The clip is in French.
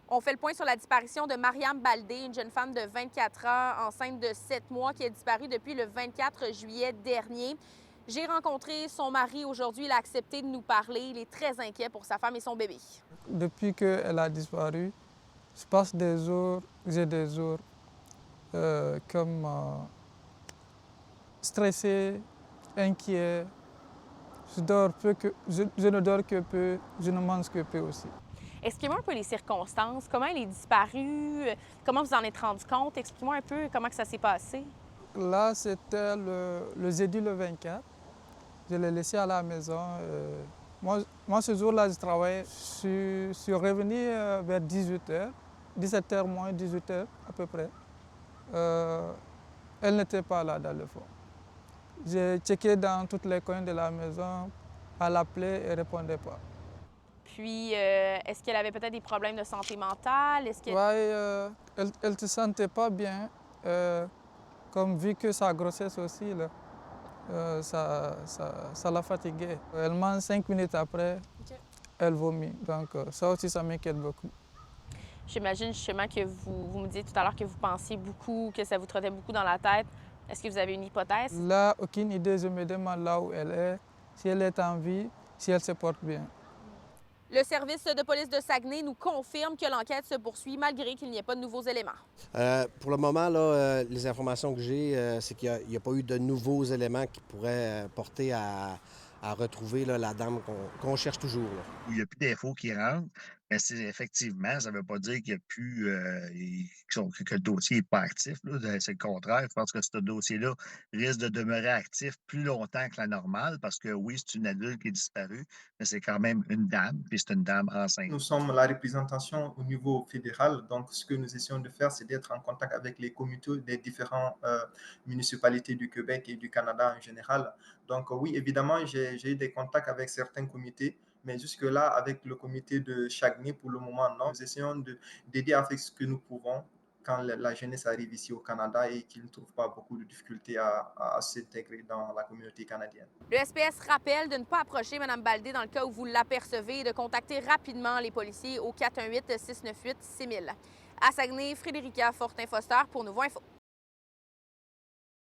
On fait le point sur la disparition de Mariam Baldé, une jeune femme de 24 ans, enceinte de 7 mois, qui a disparu depuis le 24 juillet dernier. J'ai rencontré son mari aujourd'hui. Il a accepté de nous parler. Il est très inquiet pour sa femme et son bébé. Depuis qu'elle a disparu, je passe des jours, j'ai des jours comme stressé, inquiet. Je ne dors que peu, je ne mange que peu aussi. Expliquez-moi un peu les circonstances. Comment elle est disparue? Comment vous en êtes rendu compte? Expliquez-moi un peu comment que ça s'est passé. Là, c'était le jeudi le 24. Je l'ai laissé à la maison. Moi, ce jour-là, je travaillais. Je suis revenu vers 18h, 17h moins 18h à peu près. Elle n'était pas là dans le fond. J'ai checké dans tous les coins de la maison. Elle appelait et ne répondait pas. Puis, est-ce qu'elle avait peut-être des problèmes de santé mentale? Est-ce que... Ouais, elle ne se sentait pas bien. Comme vu que sa grossesse aussi, là, ça la fatiguait. Elle mange 5 minutes après, OK. elle vomit. Donc ça aussi, ça m'inquiète beaucoup. J'imagine justement que vous me disiez tout à l'heure que vous pensiez beaucoup, que ça vous trottait beaucoup dans la tête. Est-ce que vous avez une hypothèse? Là, aucune idée, je me demande là où elle est, si elle est en vie, si elle se porte bien. Le service de police de Saguenay nous confirme que l'enquête se poursuit malgré qu'il n'y ait pas de nouveaux éléments. Pour le moment, là, les informations que j'ai, c'est qu'il n'y a pas eu de nouveaux éléments qui pourraient porter à retrouver là, la dame qu'on cherche toujours. Là. Il n'y a plus d'infos qui rentrent, mais c'est effectivement, ça ne veut pas dire qu'il n'y a plus que le dossier n'est pas actif. Là. C'est le contraire. Je pense que ce dossier-là risque de demeurer actif plus longtemps que la normale parce que oui, c'est une adulte qui est disparue, mais c'est quand même une dame, puis c'est une dame enceinte. Nous sommes la représentation au niveau fédéral, donc ce que nous essayons de faire, c'est d'être en contact avec les comités des différentes municipalités du Québec et du Canada en général. Donc oui, évidemment, j'ai eu des contacts avec certains comités, mais jusque-là, avec le comité de Chagny, pour le moment, non. Nous essayons d'aider avec ce que nous pouvons quand la jeunesse arrive ici au Canada et qu'ils ne trouvent pas beaucoup de difficultés à s'intégrer dans la communauté canadienne. Le SPS rappelle de ne pas approcher Mme Baldé dans le cas où vous l'apercevez et de contacter rapidement les policiers au 418-698-6000. À Saguenay, Frédérica Fortin-Foster pour Nouveau Info.